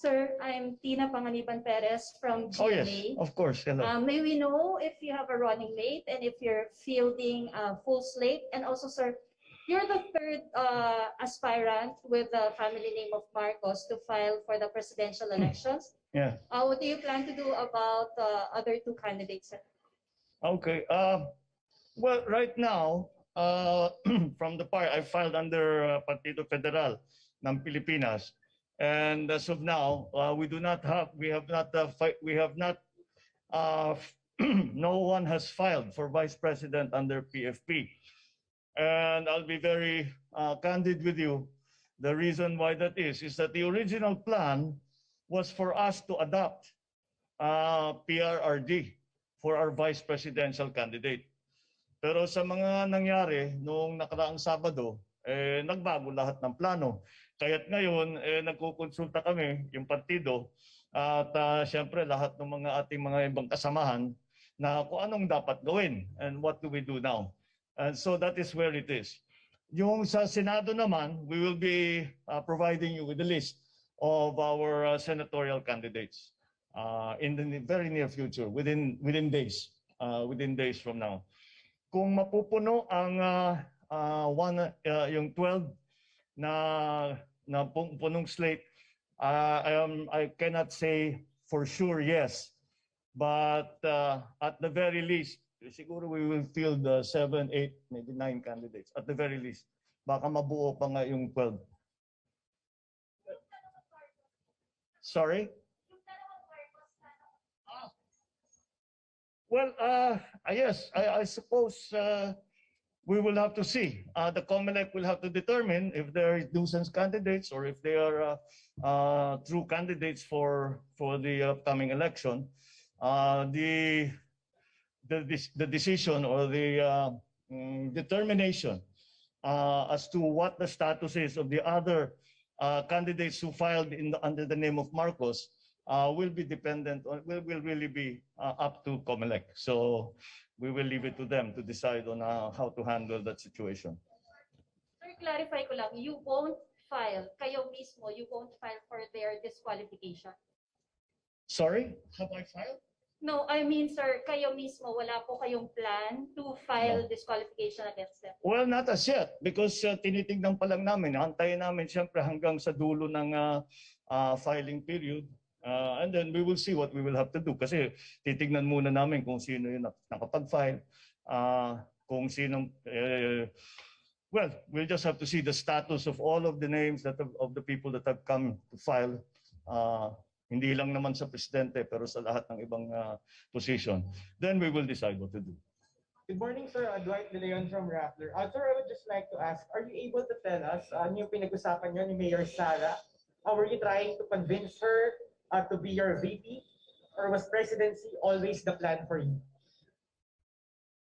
Sir, I'm Tina Panganiban Perez from GMA. Oh yes, of course. Hello. May we know if you have a running mate and if you're fielding a full slate? And also, sir, you're the third aspirant with the family name of Marcos to file for the presidential elections. Yeah. What do you plan to do about the other two candidates, sir? Okay. Well, right now, from the part I filed under Partido Federal ng Pilipinas, and as of now, we have not, no one has filed for vice president under PFP. And I'll be very candid with you. The reason why that is that the original plan was for us to adopt PRRD for our vice presidential candidate. Pero sa mga nangyari noong nakaraang Sabado, nagbago lahat ng plano. Kaya't ngayon, nagkukonsulta kami, yung partido, at siyempre lahat ng ating mga ibang kasamahan na kung anong dapat gawin and what do we do now. And so that is where it is. Yung sa Senado naman, we will be providing you with a list of our senatorial candidates in the very near future, within days from now. Kung mapupuno ang yung 12 na punong slate, I cannot say for sure yes, but at the very least, siguro we will field 7, 8, maybe 9 candidates at the very least. Baka mabuo pa nga yung 12. Sorry? Well, yes, I suppose we will have to see. The COMELEC will have to determine if there are nuisance candidates or if they are true candidates for the upcoming election. The decision or the determination as to what the status is of the other candidates who filed under the name of Marcos will be dependent on, will really be up to COMELEC. So we will leave it to them to decide on how to handle that situation. Sir, clarify ko lang, you won't file, kayo mismo, you won't file for their disqualification? Sorry? Have I filed? No, I mean, sir, kayo mismo, wala po kayong plan to file disqualification against them? Well, not as yet, because tinitignan pa lang namin, antayin namin siyempre hanggang sa dulo ng filing period. And then we will see what we will have to do. Kasi titignan muna namin kung sino yung nakapag-file, kung sinong, well, we'll just have to see the status of all of the names of the people that have come to file. Hindi lang naman sa presidente, pero sa lahat ng ibang position. Then we will decide what to do. Good morning, sir. Dwight De Leon from Rappler. Sir, I would just like to ask, are you able to tell us ano yung pinag-usapan nyo ni Mayor Sara? Were you trying to convince her to be your VP? Or was presidency always the plan for you?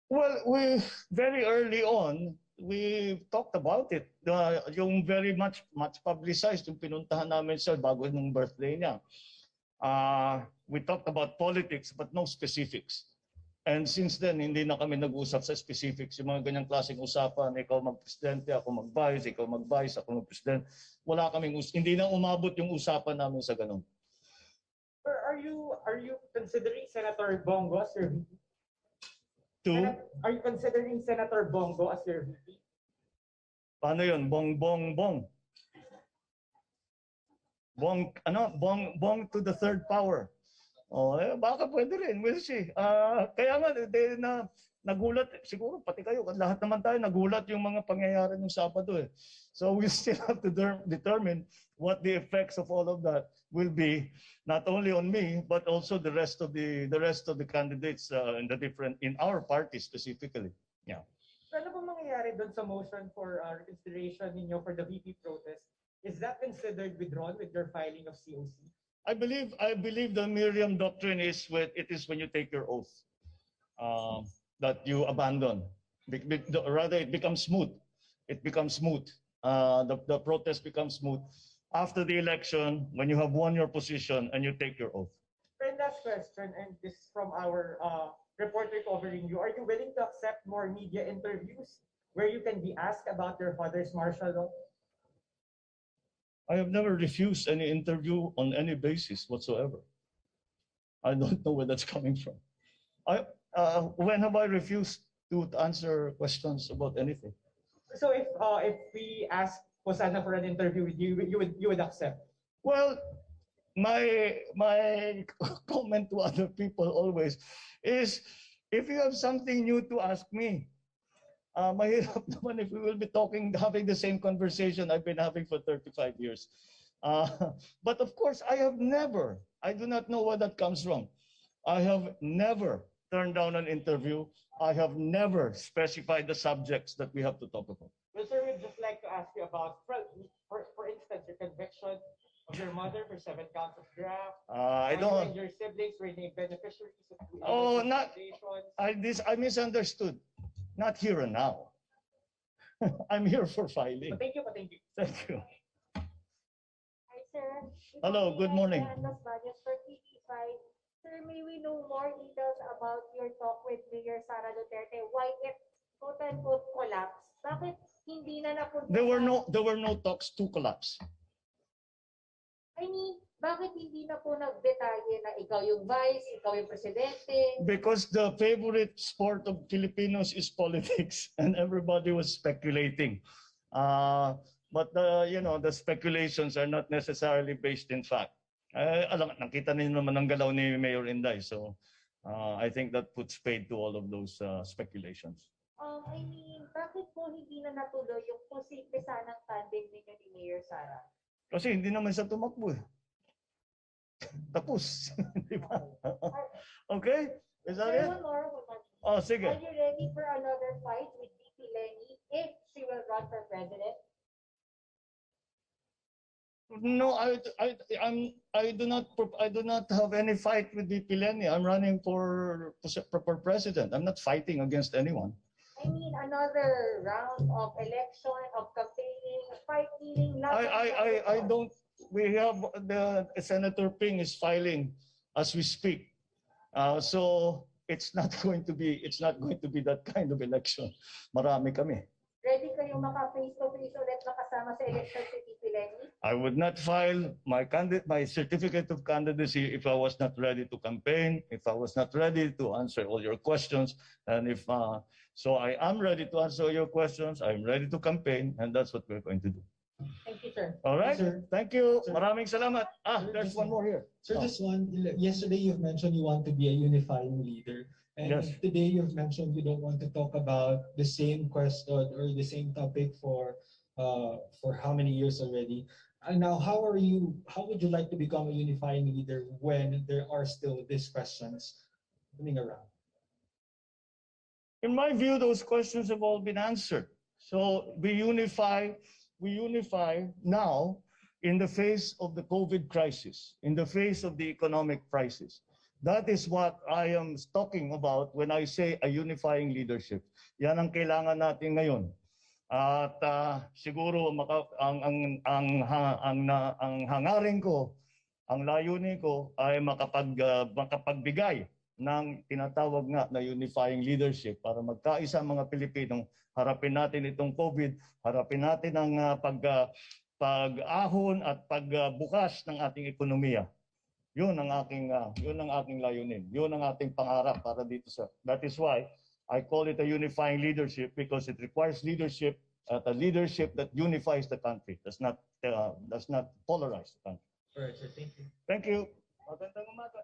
Well, very early on, we talked about it. Yung very much publicized, yung pinuntahan namin siya bago nung birthday niya. We talked about politics but no specifics. And since then, hindi na kami nag-usap sa specifics. Yung mga ganyang klaseng usapan, ikaw mag-presidente, ako mag-vice, ikaw mag-vice, ako mag-presidente. Wala kaming hindi na umabot yung usapan namin sa ganun. Sir, are you considering Senator Bongo as your VP? Are you considering Senator Bongo as your VP? Paano yun? Bong. Bong to the third power. Baka pwede rin. We'll see. Kaya nga, nagulat, siguro pati kayo, lahat naman tayo nagulat yung mga pangyayari ng Sabado eh. So we still have to determine what the effects of all of that will be, not only on me, but also the rest of the candidates in our party specifically. Yeah. So ano pong mangyayari doon sa motion for reconsideration ninyo for the VP protest? Is that considered withdrawn with your filing of COC? I believe the Miriam doctrine is when you take your oath that you abandon. Rather, it becomes smooth. It becomes smooth. The protest becomes smooth after the election when you have won your position and you take your oath. And last question, and this is from our reporter covering you. Are you willing to accept more media interviews where you can be asked about your father's martial law? I have never refused any interview on any basis whatsoever. I don't know where that's coming from. When have I refused to answer questions about anything? So if we ask Hosanna for an interview with you, you would accept? Well, my comment to other people always is, if you have something new to ask me, mahirap naman if we will be having the same conversation I've been having for 35 years. But of course, I do not know where that comes from. I have never turned down an interview. I have never specified the subjects that we have to talk about. Well, sir, we'd just like to ask you about, for instance, your conviction of your mother for 7 counts of graft. I You don't. and your siblings were named beneficiaries of Oh, not. foundations. I misunderstood. Not here and now. I'm here for filing. But thank you. Thank you. Hi, sir. Hello, good morning. Los Baños for TV5. Sir, may we know more details about your talk with Mayor Sara Duterte? Why it quote-unquote collapsed? Bakit hindi na napunta? There were no talks to collapse. I mean, bakit hindi na po nagdetalye na ikaw yung vice, ikaw yung presidente? Because the favorite sport of Filipinos is politics, and everybody was speculating. But the speculations are not necessarily based in fact. Nakita niyo naman ang galaw ni Mayor Inday, so I think that puts paid to all of those speculations. I mean, bakit po hindi na natuloy yung posible sanang tandem ninyo ni Mayor Sara? Kasi hindi naman siya tumakbo eh. Tapos. Di ba? Okay? Is that it? One more. Oh, sige. Are you ready for another fight with VP Lenny if she will run for president? No, I do not have any fight with VP Lenny. I'm running for president. I'm not fighting against anyone. I mean, another round of election, of campaigning, fighting. I don't. We have the Senator Ping is filing as we speak, so it's not going to be that kind of election. Marami kami. Ready kayong maka-face-to-face ulit makasama sa election si VP Lenny? I would not file my certificate of candidacy if I was not ready to campaign, if I was not ready to answer all your questions, and so I am ready to answer your questions. I'm ready to campaign, and that's what we're going to do. Thank you, sir. All right. Sir. Thank you. Sir. Maraming salamat. Sir, There's just one more here. Sir, just one. Yesterday you've mentioned you want to be a unifying leader. And Yes. today you've mentioned you don't want to talk about the same question or the same topic for how many years already. And now how would you like to become a unifying leader when there are still these questions running around? In my view, those questions have all been answered. So we unify now in the face of the COVID crisis, in the face of the economic crisis. That is what I am talking about when I say a unifying leadership. Yan ang kailangan natin ngayon. At siguro ang hangarin ko, ang layunin ko ay makapagbigay ng tinatawag nga na unifying leadership para magkaisa ang mga Pilipinong harapin natin itong COVID, harapin natin ang pag-ahon at pagbukas ng ating ekonomiya. Yun ang aking layunin. Yun ang ating pangarap para dito sa. That is why I call it a unifying leadership, because it requires leadership, a leadership that unifies the country, does not polarize the country. All right, sir. Thank you. Thank you. Magandang umaga.